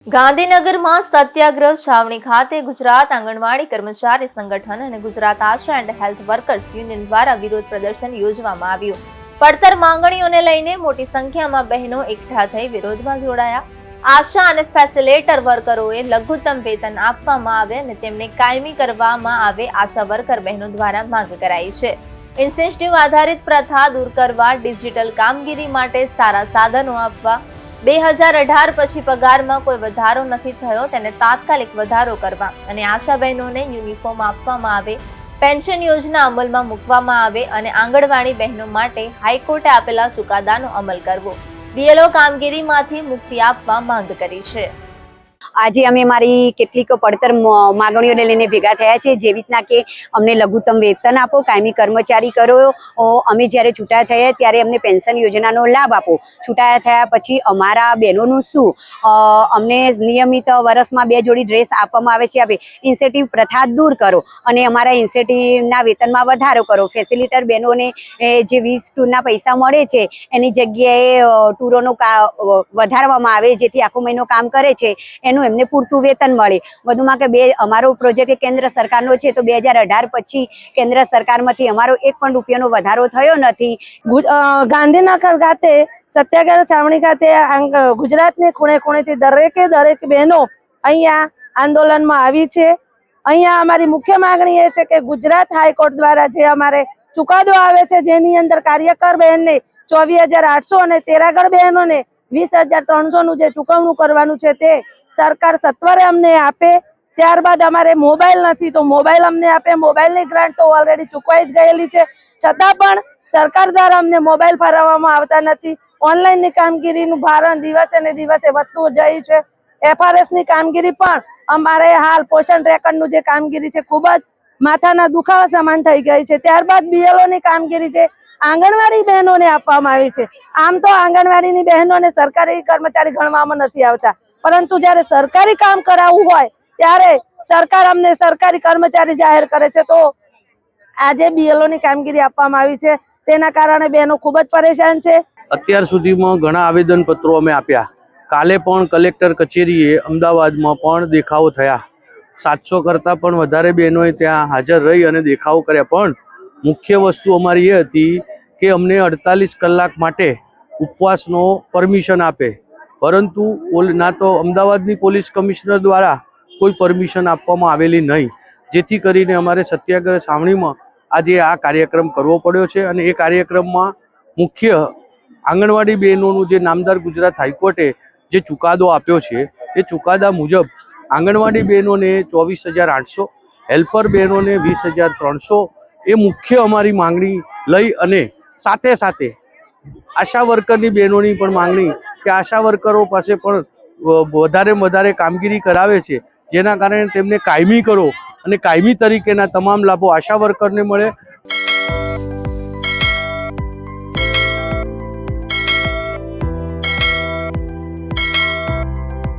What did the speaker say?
ગાંધીનગરમાં સત્યાગ્રહ છાવણી ખાતે ગુજરાત આંગણવાડી કર્મચારી સંગઠન અને ગુજરાત આશા એન્ડ હેલ્થ વર્કર્સ યુનિયન દ્વારા વિરોધ પ્રદર્શન યોજવામાં આવ્યું। પડતર માંગણીઓને લઈને મોટી સંખ્યામાં બહેનો એકઠા થઈ વિરોધમાં જોડાયા। આશા અને ફેસિલિટેટર વર્કરોએ લઘુત્તમ વેતન આપવામાં આવે અને તેમને કાયમી કરવામાં આવે આશા વર્કર બહેનો દ્વારા માંગ કરાઈ છે। ઇન્સેન્ટિવ આધારિત પ્રથા દૂર કરવા, ડિજિટલ કામગીરી માટે સારા સાધનો આપવા, 2018 પછી પગારમાં કોઈ વધારો નથી થયો તેને તાત્કાલિક વધારો કરવા અને આશા બહેનોને યુનિફોર્મ આપવામાં આવે, પેન્શન યોજના અમલમાં મૂકવામાં આવે અને આંગણવાડી બહેનો માટે હાઈકોર્ટે આપેલા ચુકાદાનો અમલ કરવો, બીએલઓ કામગીરીમાંથી મુક્તિ આપવા માંગ કરી છે। આજે અમે મારી કેટલીક પડતર માંગણીઓને લઈને ભેગા થયા છે, જેવી રીતના કે અમને લઘુત્તમ વેતન આપો, કાયમી કર્મચારી કરો, અમે જ્યારે છૂટા થયા ત્યારે અમને પેન્શન યોજનાનો લાભ આપો, છૂટા થયા પછી અમારા બહેનોનું શું, અમને નિયમિત વર્ષમાં 2 જોડી ડ્રેસ આપવામાં આવે છે, ઇન્સેન્ટિવ પ્રથા દૂર કરો અને અમારા ઇન્સેન્ટિવના વેતનમાં વધારો કરો, ફેસિલિટેટર બહેનોને જે 20 ટૂરના પૈસા મળે છે એની જગ્યાએ ટૂરોનો વધારવામાં આવે, જેથી આખો મહિનો કામ કરે છે એનું એમને પૂરતું વેતન મળે। વધુમાં કે અમારો પ્રોજેક્ટ કેન્દ્ર સરકારનો છે, તો 2018 પછી કેન્દ્ર સરકારમાંથી અમારો 1 પણ રૂપિયાનો વધારો થયો નથી। ગાંધીનગર ખાતે સત્યાગ્રહ છાવણી ખાતે ગુજરાતની ખૂણે ખૂણેથી દરેક બહેનો અહીંયા આંદોલનમાં આવી છે। અહીંયા અમારી મુખ્ય માંગણી એ છે કે ગુજરાત હાઈકોર્ટ દ્વારા જે અમારે ચુકાદો આવે છે, જેની અંદર કાર્યકર બહેનને 24,800 અને તેરાગઢ બહેનોને 20,300 નું જે ચૂકવણું કરવાનું છે તે સરકાર સત્વરે અમને આપે। ત્યારબાદ અમારે મોબાઈલ નથી તો મોબાઈલ અમને આપે। મોબાઈલની ગ્રાન્ટ તો ઓલરેડી ચૂકવાઈ જ ગયેલી છે, છતાં પણ સરકાર દ્વારા અમને મોબાઈલ ફાળવવામાં આવતા નથી। ઓનલાઈનની કામગીરીનું ભારણ દિવસે ને દિવસે વધતું જાય છે। FRS ની કામગીરી પણ અમારે હાલ પોષણ ટ્રેકરનું જે કામગીરી છે ખૂબ જ માથાના દુખાવા સમાન થઈ ગઈ છે। ત્યારબાદ BLO ની કામગીરી છે આંગણવાડી બહેનોને આપવામાં આવી છે। આમ તો આંગણવાડીની બહેનોને સરકારી કર્મચારી ગણવામાં નથી આવતા, પરંતુ જ્યારે સરકારી કામ કરાવવું હોય ત્યારે સરકાર અમને સરકારી કર્મચારી જાહેર કરે છે। તો આજે BLO ની કામગીરી આપવામાં આવી છે, તેના કારણે બહેનો ખૂબ જ પરેશાન છે। અત્યાર સુધીમાં ઘણા આવેદન પત્રો અમે આપ્યા। કાલે પણ કલેક્ટર કચેરીએ અમદાવાદમાં પણ દેખાવો થયા। 700 કરતાં પણ વધારે બહેનોએ ત્યાં હાજર રહી અને દેખાવો કર્યા, પણ મુખ્ય વસ્તુ અમારી એ હતી કે અમને 48 કલાક માટે ઉપવાસનો પરમિશન આપે, પરંતુ ના તો અમદાવાદની પોલીસ કમિશનર દ્વારા કોઈ પરમિશન આપવામાં આવેલી નહીં, જેથી કરીને અમારે સત્યાગ્રહ છાવણીમાં આજે આ કાર્યક્રમ કરવો પડ્યો છે। અને એ કાર્યક્રમમાં મુખ્ય આંગણવાડી બહેનોનું જે નામદાર ગુજરાત હાઈકોર્ટે જે ચુકાદો આપ્યો છે એ ચુકાદા મુજબ આંગણવાડી બહેનોને 24,800, હેલ્પર બહેનોને 20,300 એ મુખ્ય અમારી માંગણી લઈ અને સાથે સાથે આશા વર્કરની બહેનોની પણ માંગણી કે આશા વર્કરો પાસે પણ વધારે કામગીરી કરાવે છે, જેના કારણે તેમને કાયમી કરો અને કાયમી તરીકેના તમામ લાભો આશા વર્કરને મળે।